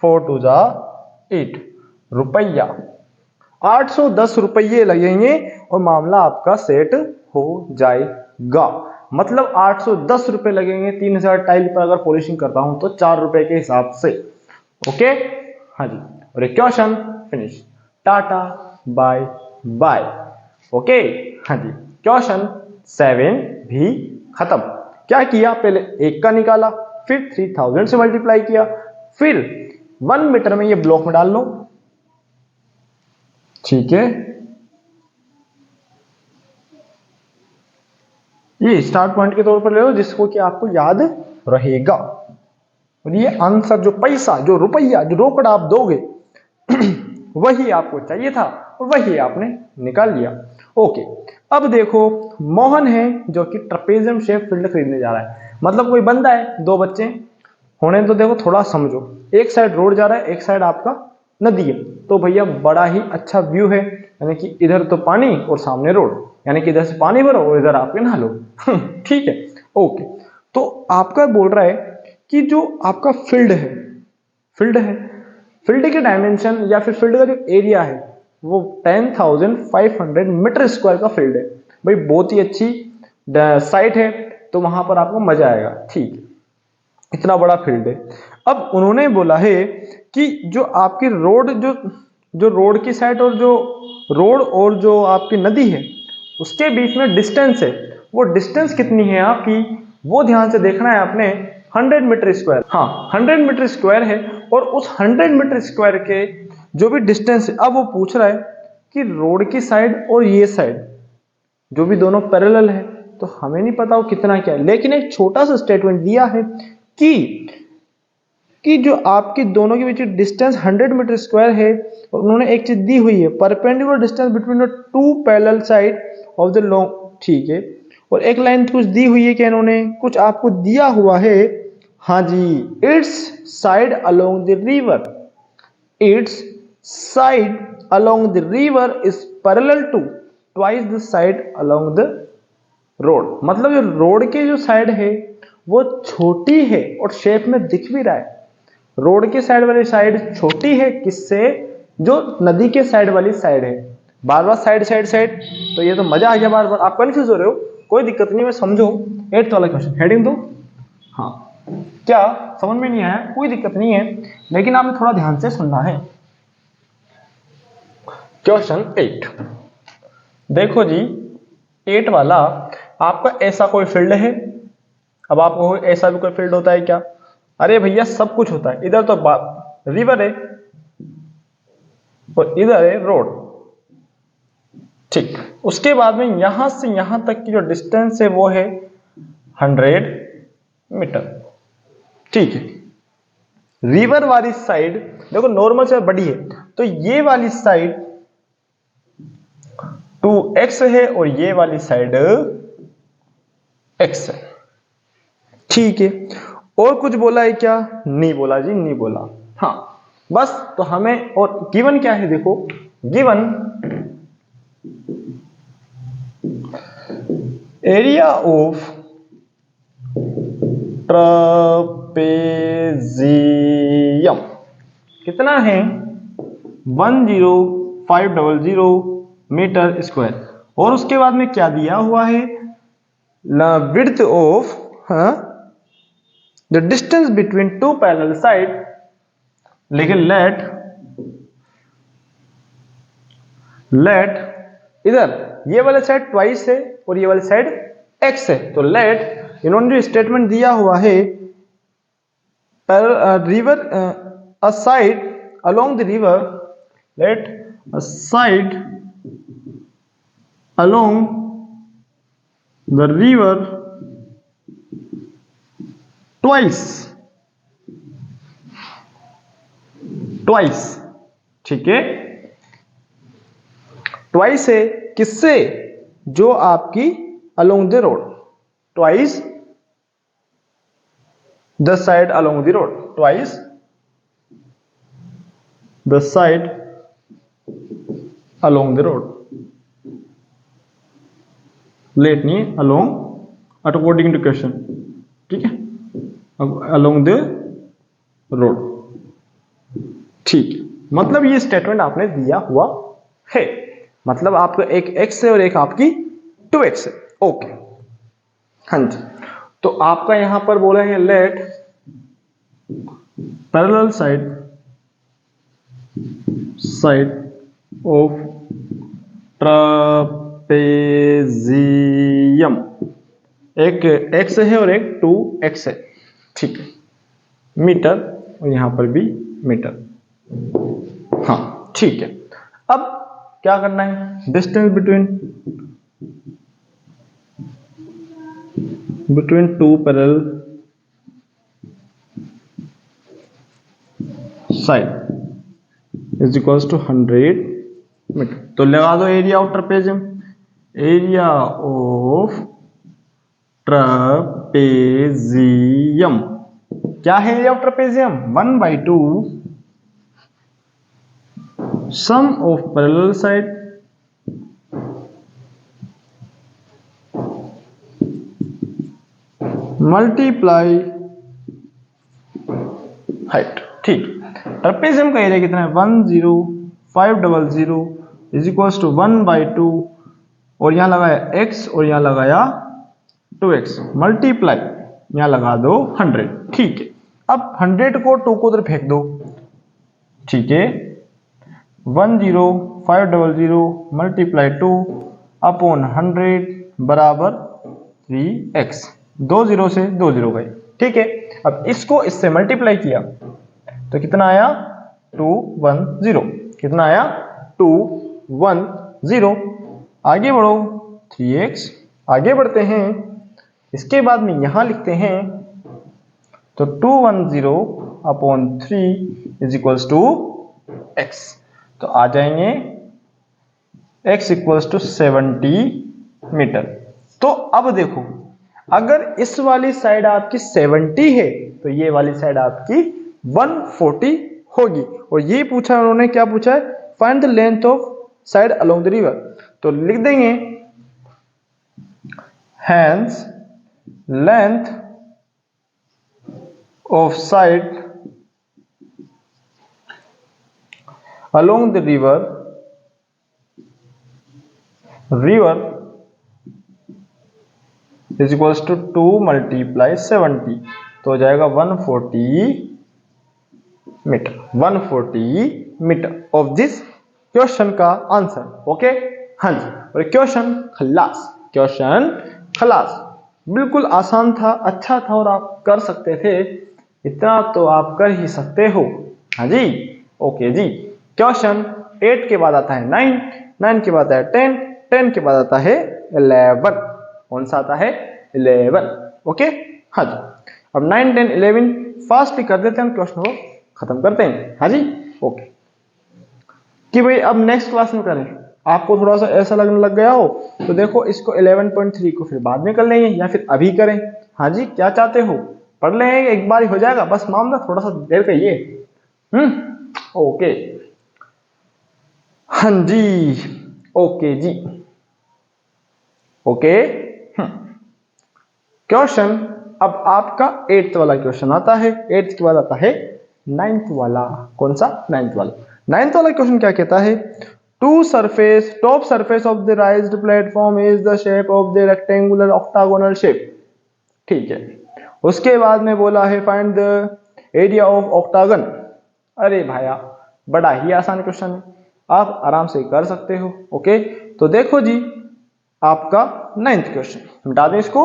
4 2 जा 8 रुपया, 810 रुपये लगेंगे और मामला आपका सेट हो जाएगा। मतलब 810 रुपए लगेंगे 3000 टाइल पर अगर पॉलिशिंग करता हूं तो 4 रुपए के हिसाब से। ओके, हाँ जी, और एक question finish, tata bye bye. Okay, हाँ जी, क्वेश्चन 7 भी खत्म। क्या किया, पहले 1 का निकाला, फिर 3000 से मल्टीप्लाई किया, फिर 1 मीटर में ये ब्लॉक में डाल लो। ठीक है, ये स्टार्ट पॉइंट के तौर पर ले लो जिसको कि आपको याद रहेगा, और ये आंसर जो पैसा, जो रुपया, जो रोकड़ आप दोगे वही आपको चाहिए था और वही आपने निकाल लिया। ओके, अब देखो मोहन है जो कि ट्रपेजियम शेप फील्ड खरीदने जा रहा है। मतलब कोई बंदा है, 2 बच्चे होने, तो देखो थोड़ा समझो, एक साइड रोड जा रहा है, एक साइड आपका नदी है, तो भैया बड़ा ही अच्छा व्यू है, यानी कि इधर तो पानी और सामने रोड, यानी कि इधर से पानी भरो और इधर आपके नहा लो। ठीक है, ओके, तो आपका बोल रहा है कि जो आपका फील्ड है, फील्ड के डायमेंशन या फिर फील्ड का जो एरिया है वो 10,500 मीटर स्क्वायर का फील्ड है। भाई बहुत ही अच्छी साइट है, तो वहां पर आपको मजा आएगा। ठीक है, इतना बड़ा फील्ड है। अब उन्होंने बोला है कि जो आपकी रोड, जो रोड की साइड और जो आपकी नदी है उसके बीच में डिस्टेंस है, वो डिस्टेंस कितनी है आपकी, वो ध्यान से देखना है आपने। 100 मीटर स्क्वायर, हाँ 100 मीटर स्क्वायर है, और उस 100 मीटर स्क्वायर के जो भी डिस्टेंस है, अब वो पूछ रहा है कि रोड की साइड और ये साइड जो भी दोनों पैरेलल है, तो हमें नहीं पता वो कितना क्या है, लेकिन एक छोटा सा स्टेटमेंट दिया है कि जो आपकी दोनों के बीच डिस्टेंस 100 मीटर स्क्वायर है, और उन्होंने एक चीज दी हुई है, perpendicular distance between the 2 parallel side of the long. ठीक है, और एक लाइन कुछ दी हुई है कि इन्होंने कुछ आपको दिया हुआ है, हाँ जी, its side along the river, its side along the river is parallel to twice the side along the road. मतलब जो रोड की जो साइड है वो छोटी है और शेप में दिख भी रहा है, रोड के साइड वाली साइड छोटी है, किससे, जो नदी के साइड वाली साइड है। बार बार साइड साइड साइड, तो ये तो मजा आ गया, बार बार आप कंफ्यूज हो रहे हो, कोई दिक्कत नहीं, मैं समझो 8th वाला क्वेश्चन हेडिंग दो। हाँ, क्या समझ में नहीं आया, कोई दिक्कत नहीं है, लेकिन आपने थोड़ा ध्यान से सुनना है। क्वेश्चन 8 देखो जी, 8 वाला आपका ऐसा कोई फील्ड है। अब आपको ऐसा भी कोई फील्ड होता है क्या, अरे भैया सब कुछ होता है, इधर तो रिवर है और इधर है रोड। ठीक, उसके बाद में यहां से यहां तक की जो डिस्टेंस है वो है 100 मीटर। ठीक है, रिवर वाली साइड देखो नॉर्मल से बड़ी है, तो ये वाली साइड 2x है और ये वाली साइड x है। ठीक है, और कुछ बोला है क्या? नहीं बोला जी, नहीं बोला। हाँ बस, तो हमें और गिवन क्या है देखो, गिवन एरिया ऑफ ट्रपेजियम कितना है? 10500 मीटर स्क्वायर। और उसके बाद में क्या दिया हुआ है? Width of the distance between two parallel side, लेकिन लेट इधर ये वाले साइड ट्वाइस है और ये वाली साइड x है, तो लेट इन्होंने जो स्टेटमेंट दिया हुआ है river a side along the river, let a side along the river twice. ठीक है, ट्वाइस है किससे? जो आपकी along the road, twice the side along the road, twice the side along the road, let नहीं अलोंग, अकॉर्डिंग टू क्वेश्चन। ठीक है, along the road. ठीक, मतलब ये स्टेटमेंट आपने दिया हुआ है, मतलब आपका एक x है और एक आपकी 2x है। ओके, हाँ जी, तो आपका यहां पर बोला है let parallel side of trapezium, एक x है और एक 2x है। ठीक है, मीटर और यहां पर भी मीटर। हाँ ठीक है, अब क्या करना है? Distance between two parallel side is equals to 100 metre. तो लगा दो area of trapezium, area of trapezium क्या है? Area of trapezium 1/2 sum of parallel side multiply height. ठीक, ट्रपेजियम का एरिया कितना है? 10500 इज इक्वल्स टू 1/2 और यहां लगाया x और यहां लगाया 2x मल्टीप्लाई यहां लगा दो 100। ठीक है, अब 100 को 2 को उधर फेंक दो। ठीक है, 10500 मल्टीप्लाई 2 अपॉन 100 बराबर 3x। 2 0 से 2 0 गए। ठीक है, अब इसको इससे मल्टीप्लाई किया तो कितना आया? 210। कितना आया? 210। आगे बढ़ो 3x, आगे बढ़ते हैं, इसके बाद में यहां लिखते हैं तो 210 upon 3 is equals to x। तो आ जाएंगे x इक्वल्स टू 70 मीटर। तो अब देखो, अगर इस वाली साइड आपकी 70 है तो ये वाली साइड आपकी 140 होगी। और ये पूछा उन्होंने, क्या पूछा है? Find the length of side along the river. तो लिख देंगे hence length of side along the river is equals to 2 multiply 70, तो हो जाएगा 140 metre. 140 metre of this question का आंसर। ओके, हाँ जी, और क्वेश्चन खलास, क्वेश्चन खलास। बिल्कुल आसान था, अच्छा था और आप कर सकते थे, इतना तो आप कर ही सकते हो। हाँ जी, ओके जी। क्वेश्चन 8 के बाद आता है 9, 9 के बाद आता है 10, 10 के बाद आता है 11। कौन सा आता है? 11। ओके, हाँ जी। अब 9, 10, 11 फास्ट कर देते हैं क्वेश्चन को। खत्म करते हैं। हाँ जी, ओके। कि भाई अब नेक्स्ट क्लास में करें, आपको थोड़ा सा ऐसा लगने लग गया हो तो देखो इसको 11.3 को फिर बाद में कर लेंगे या फिर अभी करें। हाँ जी, क्या चाहते हो, पढ़ लेंगे, एक बार ही हो जाएगा, बस मामला थोड़ा सा देर का ये। ओके, हाँ जी, ओके जी, ओके। क्वेश्चन, अब आपका 8th वाला क्वेश्चन आता है। 8th के बाद आता है 9th वाला। कौन सा? 9th वाला। 9th वाला क्वेश्चन क्या कहता है? Top surface of the राइज्ड platform is the shape of the rectangular octagonal shape. ठीक है, उसके बाद में बोला है find the area of octagon. अरे भाया, बड़ा ही आसान क्वेश्चन है, आप आराम से कर सकते हो। ओके, तो देखो जी, आपका 9th क्वेश्चन, मिटा दें इसको।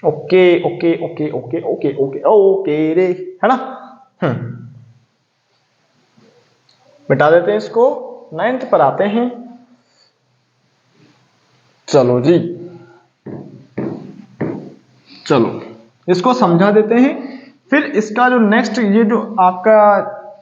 Okay okay okay okay okay okay okay रे, है ना। मिटा देते हैं इसको, 9th पर आते हैं। चलो जी, चलो इसको समझा देते हैं, फिर इसका जो नेक्स्ट, ये जो आपका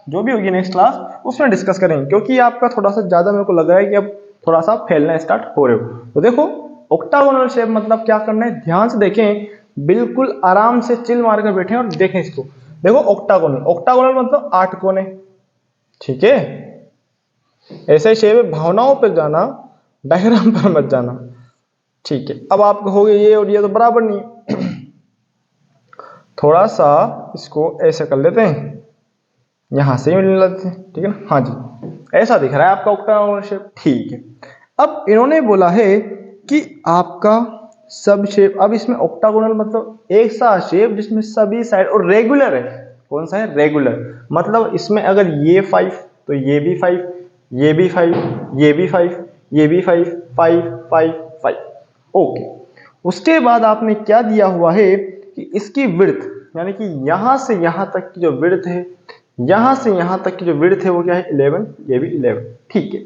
जो भी होगी नेक्स्ट क्लास, उसमें डिस्कस करेंगे, क्योंकि आपका थोड़ा सा ज्यादा मेरे को लग रहा है कि अब थोड़ा सा फैलना स्टार्ट हो रहे हो। तो देखो, ऑक्टागोनल शेप मतलब क्या करना है, ध्यान से देखें, बिल्कुल आराम से चिल मार कर बैठे और देखें इसको। देखो ऑक्टागोनल मतलब 8 कोने। ठीक है, ऐसे शेप है, भावनाओं पर जाना, डायग्राम पर मत जाना। ठीक है, अब आप कहोगे ये और ये तो बराबर नहीं है, थोड़ा सा इसको ऐसे कर लेते हैं, यहां से मिलने लगते हैं। ठीक है ना, हाँ जी, ऐसा दिख रहा है आपका ऑक्टागोनल शेप। ठीक है, अब इन्होंने बोला है कि आपका सब शेप, अब इसमें ऑक्टागोनल मतलब एक सा शेप जिसमें सभी साइड और रेगुलर है। कौन सा है? रेगुलर। मतलब इसमें अगर ये 5 तो ये भी 5, ये भी 5, ये भी 5, ये भी 5, 5 5 5। ओके, उसके बाद आपने क्या दिया हुआ है कि इसकी विड्थ, यानी कि यहां से यहां तक की जो विड्थ है, यहां से यहां तक की जो विड्थ है वो क्या है? 11, ये भी 11। ठीक है,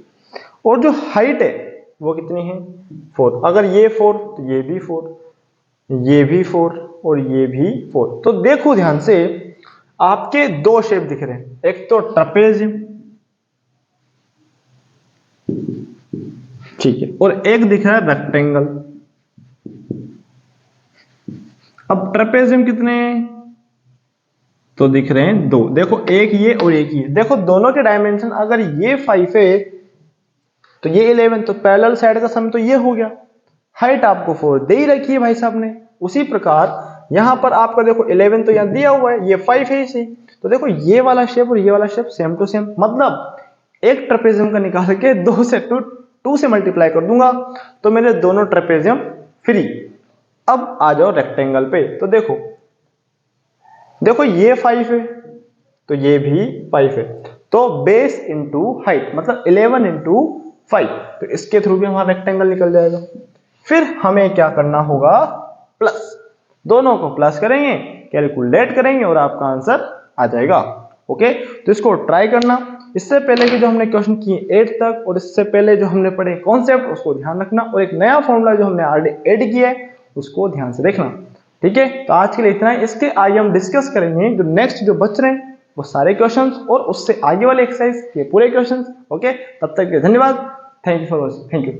और जो हाइट है वो कितनी है? 4। अगर ये 4 तो ये भी 4, ये भी 4 और ये भी 4। तो देखो ध्यान से, आपके दो शेप दिख रहे हैं, एक तो ट्रपेजियम, ठीक है, और एक दिख रहा है रेक्टेंगल। अब ट्रपेजियम कितने तो दिख रहे हैं? 2। देखो, एक ये और एक ये, देखो दोनों के डायमेंशन, अगर ये 5 है तो ये 11, तो पैरेलल साइड का सम तो ये हो गया। हाइट आपको 4 दे ही रखी है भाई साहब ने। उसी प्रकार यहां पर आपका देखो 11 तो यहां दिया हुआ है, ये 5 है इसी। तो देखो ये वाला शेप और ये वाला शेप सेम टू सेम, मतलब एक ट्रेपेजियम का निकाल के 2 से मल्टीप्लाई कर दूंगा तो मेरे दोनों ट्रेपेजियम फ्री। अब आ जाओ रेक्टेंगल पे, तो देखो देखो ये 5 है तो ये भी 5 है, तो बेस इंटू हाइट मतलब 11 इंटू 5, तो इसके थ्रू भी हमारा रेक्टेंगल निकल जाएगा। फिर हमें क्या करना होगा? प्लस, दोनों को प्लस करेंगे, कैलकुलेट करेंगे और आपका आंसर आ जाएगा। ओके, तो इसको ट्राई करना। इससे पहले कि जो हमने क्वेश्चन किए 8 तक और इससे पहले जो हमने पढ़े कॉन्सेप्ट, उसको ध्यान रखना, और एक नया फॉर्मूला जो हमने ऑलरेडी ऐड किया है उसको ध्यान से देखना। ठीक है, तो आज के लिए इतना ही। इसके आगे हम डिस्कस करेंगे जो नेक्स्ट जो बच रहे हैं वो सारे क्वेश्चंस और उससे आगे वाले एक्सरसाइज के पूरे क्वेश्चंस। ओके, तब तक के धन्यवाद। Thank you for watching. Thank you.